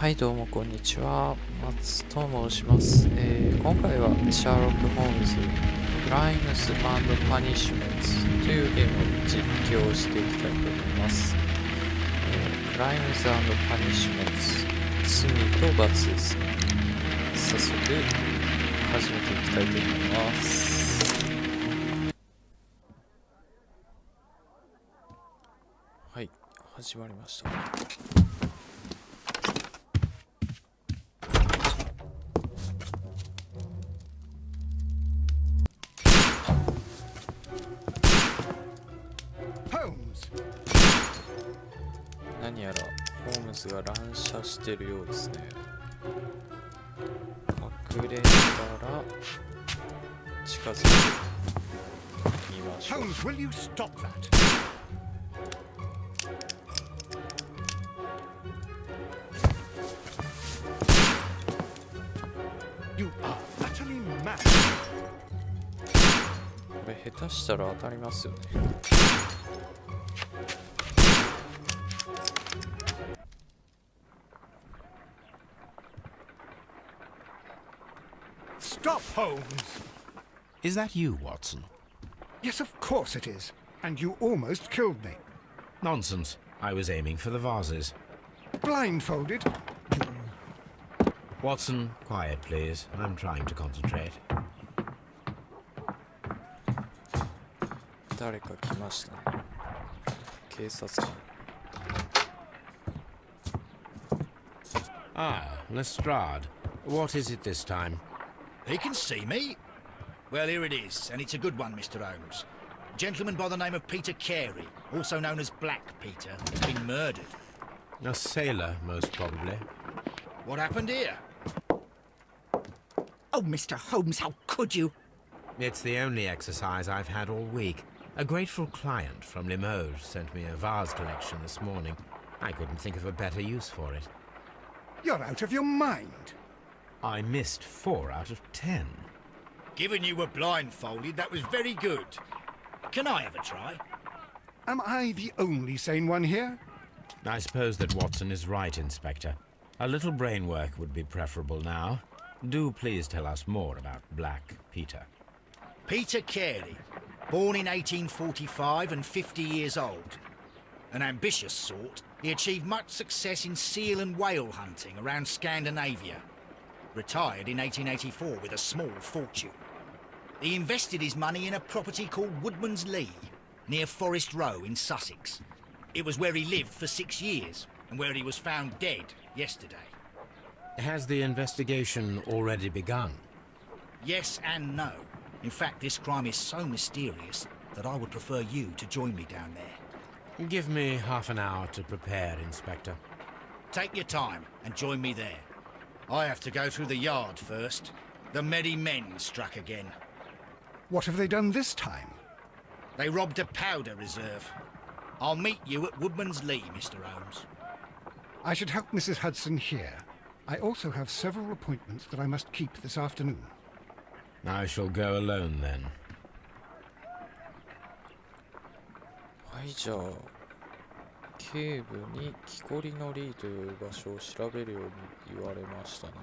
はいどうもこんにちは、松と申します。今回はシャーロック・ホームズクライムス&パニッシュメンツというゲームを実況していきたいと思います。クライムズ&パニッシュメンツ、罪と罰ですね。早速始めていきたいと思います。はい、始まりました。何やらホームズが乱射してるようですね。隠れながら近づいてみましょう。Holmes, will you stop that? You are utterly mad. これ下手したら当たりますよね。Stop, Holmes! Is that you, Watson? Yes, of course it is. And you almost killed me. Nonsense. I was aiming for the vases. Blindfolded? Watson, quiet, please. I'm trying to concentrate. 誰か来ましたね。警察官。Ah, Lestrade. What is it this time? He can see me. Well, here it is, and it's a good one, Mr. Holmes. A gentleman by the name of Peter Carey, also known as Black Peter, has been murdered. A sailor, most probably. What happened here? Oh, Mr. Holmes, how could you? It's the only exercise I've had all week. A grateful client from Limoges sent me a vase collection this morning. I couldn't think of a better use for it. You're out of your mind. I missed 4 out of 10. Given you were blindfolded, that was very good. Can I have a try? Am I the only sane one here? I suppose that Watson is right, Inspector. A little brain work would be preferable now. Do please tell us more about Black Peter. Peter Carey, born in 1845 and 50 years old. An ambitious sort, he achieved much success in seal and whale hunting around Scandinavia. Retired in 1884 with a small fortune. He invested his money in a property called Woodman's Lee, near Forest Row in Sussex. It was where he lived for 6 years, and where he was found dead yesterday. Has the investigation already begun? Yes and no. In fact, this crime is so mysterious that I would prefer you to join me down there. Give me half an hour to prepare, Inspector. Take your time and join me there. I have to go through the yard first. The merry men struck again. What have they done this time? They robbed a powder reserve. I'll meet you at Woodman's Lee, Mr. Holmes. I should help Mrs. Hudson here. I also have several appointments that I must keep this afternoon. I shall go alone then. はい、じゃあ警部に木こりのリーという場所を調べるように言われましたね。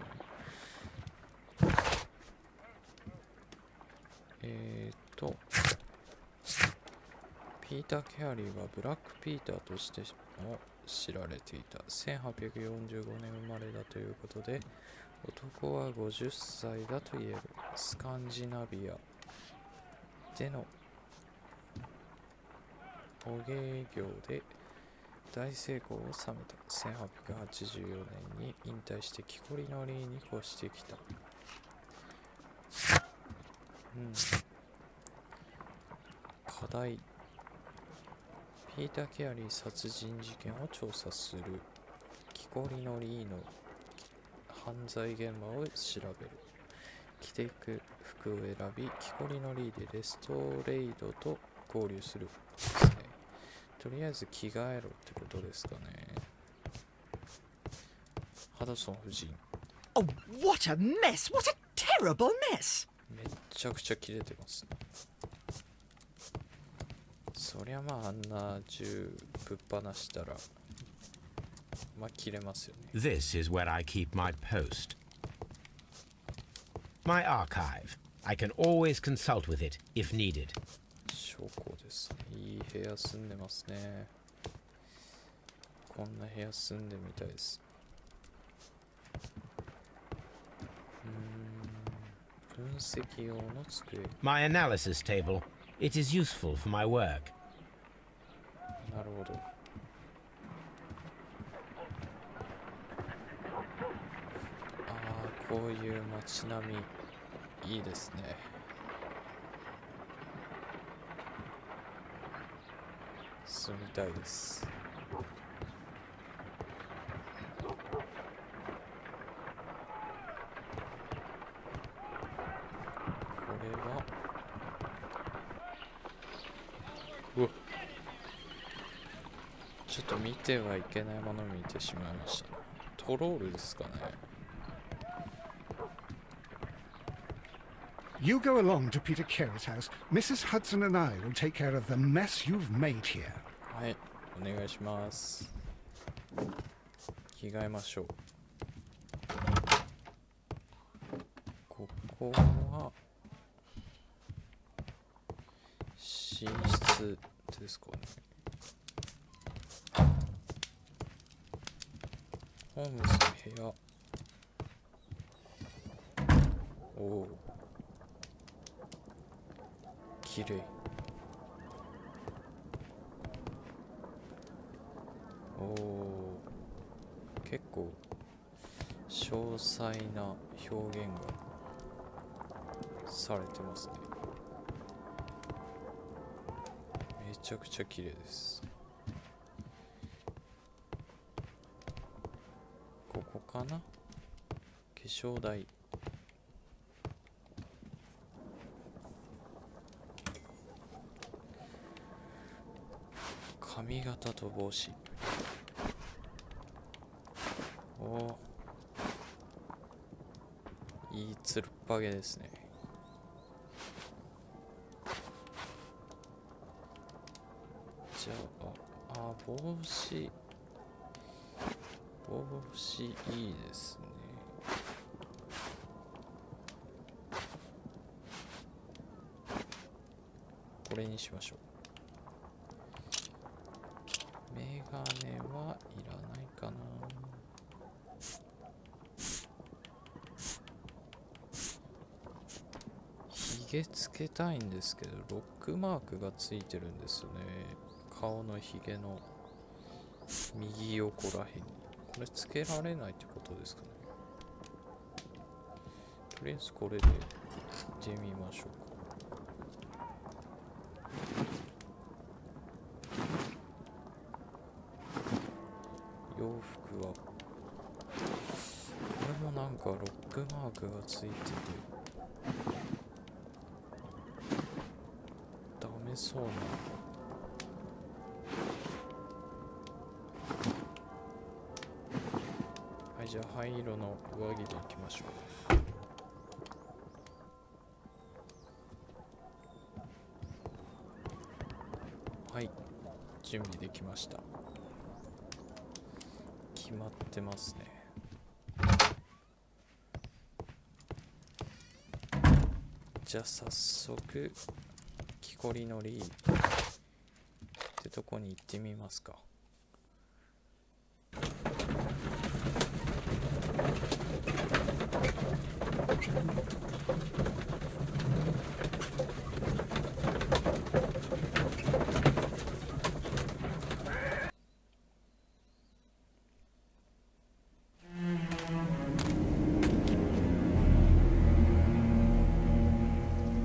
ピーター・ケアリーはブラック・ピーターとしても知られていた。1845年生まれだということで、男は50歳だと言える。スカンジナビアでの捕鯨業で大成功を収めた。1884年に引退して木こりのリーに越してきた。課題。ピーター・ケアリー殺人事件を調査する。木こりのリーの犯罪現場を調べる。着ていく服を選び、木こりのリーでレストレイドと合流するですね。とりあえず着替えろってことですかね。ハドソン夫人。Oh, what a mess! What a terrible mess! めっちゃくちゃ切れてますね。そりゃまああんな銃ぶっ放したらまあ切れますよね。 This is where I keep my post. My archive. I can always consult with it if needed. 証拠ですね。いい部屋住んでますね。こんな部屋住んでみたいです。分析用の机。 My analysis table. It is useful for my work. なるほど。こういう街並みいいですね。住みたいです。これはうわっ、ちょっと見てはいけないものを見てしまいました。トロールですかね。You go along to Peter Carey's house. Mrs. Hudson and I will take care of the mess you've made here. はい、お願いします。着替えましょう。ここは寝室ですかね。ホームズの部屋。おお、きれい。おお、結構詳細な表現がされてますね。めちゃくちゃ綺麗です。ここかな、化粧台。髪型と帽子。おお、いいつるっぱげですね。じゃあ、帽子。帽子いいですね。これにしましょう。メガネはいらないかな。ひげつけたいんですけど、ロックマークがついてるんですよね。顔のひげの右横らへんに。これつけられないってことですかね。とりあえずこれで行ってみましょうか。洋服はこれもなんかロックマークがついててダメそうな。はい、じゃあ灰色の上着でいきましょう。はい、準備できました。決まってますね。じゃあ早速木こりのリーってとこに行ってみますか。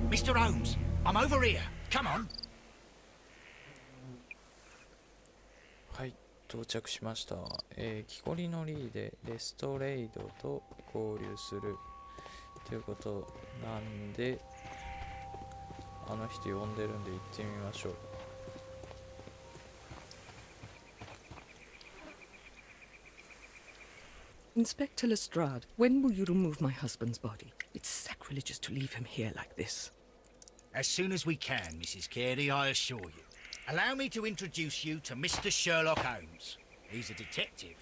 Mr. Holmes, I'm over here. Come on. はい、到着しました。木こりのリーでレストレイドと合流するということなんで、あの人呼んでるんで行ってみましょう。Inspector Lestrade, when will you remove my husband's body? It's sacrilegious to leave him here like this. As soon as we can, Mrs. Carey, I assure you. Allow me to introduce you to Mr. Sherlock Holmes. He's a detective.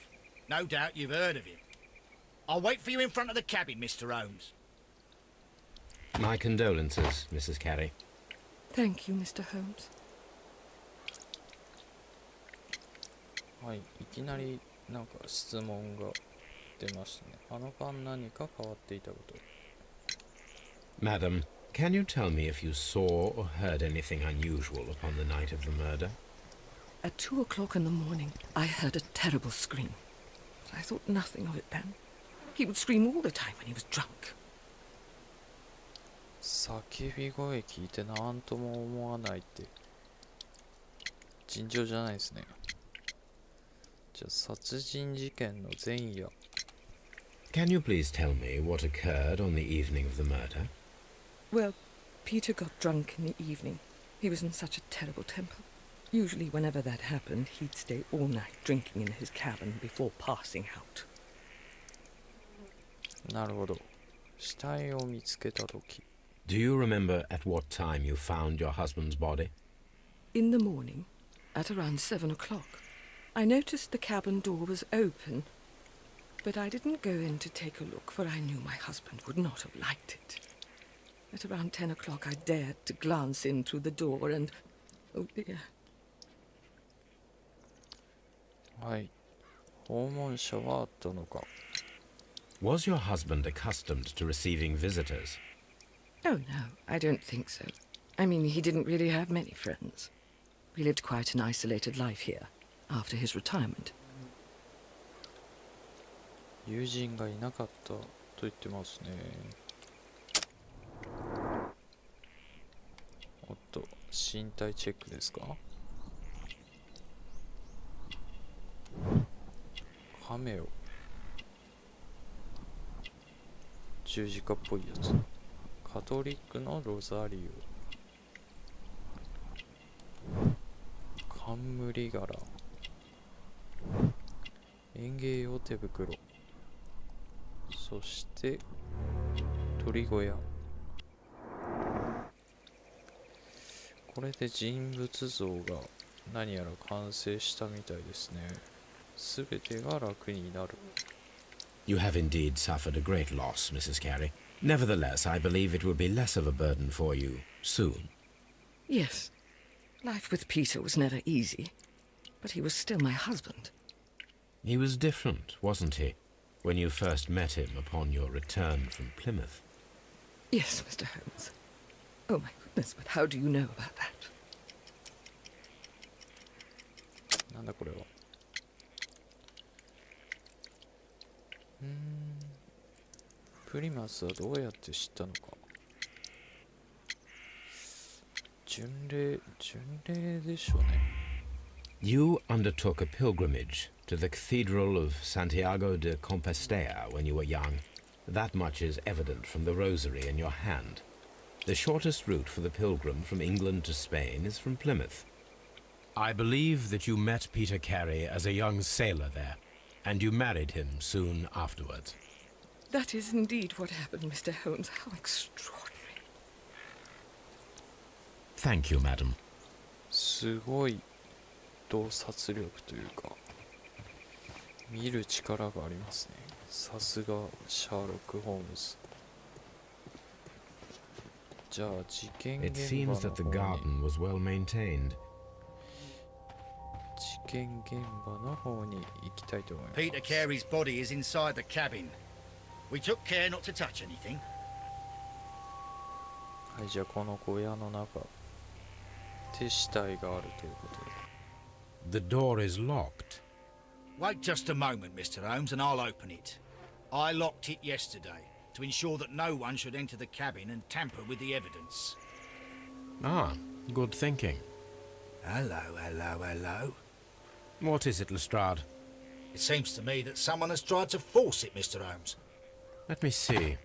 No doubt you've heard of him. I'll wait for you in front of the cabin, Mr. Holmes. My condolences, Mrs. Carey. Thank you, Mr. Holmes. はい、いきなりなんか質問が出ましたね。あの晩何か変わっていたこと。Madam, can you tell me if you saw or heard anything unusual upon the night of the murder? At 2 o'clock in the morning, I heard a terrible scream. I thought nothing of it then. He would scream all the time when he was drunk. 叫び声聞いて何とも思わないって尋常じゃないですね。じゃあ殺人事件の前夜。 Can you please tell me what occurred on the evening of the murder? Well, Peter got drunk in the evening. He was in such a terrible temper. Usually whenever that happened, he'd stay all night drinking in his cabin before passing out. なるほど。死体を見つけたとき。 Do you remember at what time you found your husband's body? In the morning, at around 7 o'clock, I noticed the cabin door was open, but I didn't go in to take a look, for I knew my husband would not have liked it. At around 10 o'clock, I dared to glance in through the door and... oh dear. はい。訪問者はあったのか。 Was your husband accustomed to receiving visitors? Oh, no, I don't think so. I mean, he didn't really have many friends. We lived quite an isolated life here, after his retirement. 友人がいなかったと言ってますね。おっと、身体チェックですか。カメオ。十字架っぽいやつ。カトリックのロザリオ。冠柄。園芸用手袋。そして鳥小屋。これで人物像が何やら完成したみたいですね。すべてが楽になる。 You have indeed suffered a great loss, Mrs. Carey. Nevertheless, I believe it will be less of a burden for you soon. Yes, life with Peter was never easy, but he was still my husband. He was different, wasn't he, when you first met him upon your return from Plymouth? Yes, Mr. Holmes. Oh my goodness, but how do you know about that? なんだこれは。プリマスはどうやって知ったのか。巡礼でしょうね。 You undertook a pilgrimage to the Cathedral of Santiago de Compostela when you were young. That much is evident from the rosary in your hand. The shortest route for the pilgrim from England to Spain is from Plymouth. I believe that you met Peter Carey as a young sailor there, and you married him soon afterwards. That is indeed what happened, Mr. Holmes. How extraordinary. Thank you, madam. すごい洞察力というか見る力がありますね。さすがシャーロック・ホームズ。じゃあ事件 It 現 seems 場 that the の方に garden was well maintained. 事件現場の方に行きたいと思います。 Peter Carey's body is inside the cabin. We took care not to touch anything. はい、じゃあこの小屋の中手死体があるということで。 The door is locked. Wait just a moment, Mr. Holmes, and I'll open it. I locked it yesterday to ensure that no one should enter the cabin and tamper with the evidence. Ah, good thinking. Hello, hello, hello. What is it, Lestrade? It seems to me that someone has tried to force it, Mr. Holmes. Let me see.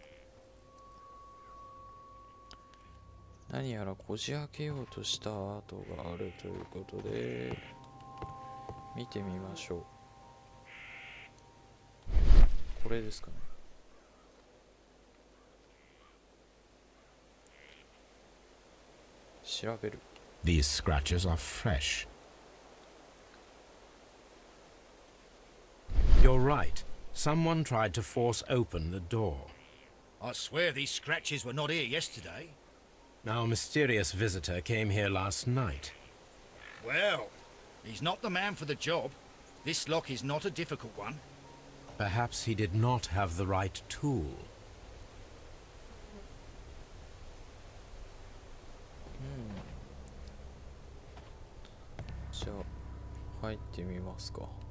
何やらこじ開けようとした跡があるということで見てみましょう。これですかね。調べる。 These scratches are fresh. You're right. Someone tried to force open the door. I swear these scratches were not here yesterday. Our mysterious visitor came here last night. Well, he's not the man for the job. This lock is not a difficult one. Perhaps he did not have the right tool. じゃあ入ってみますか。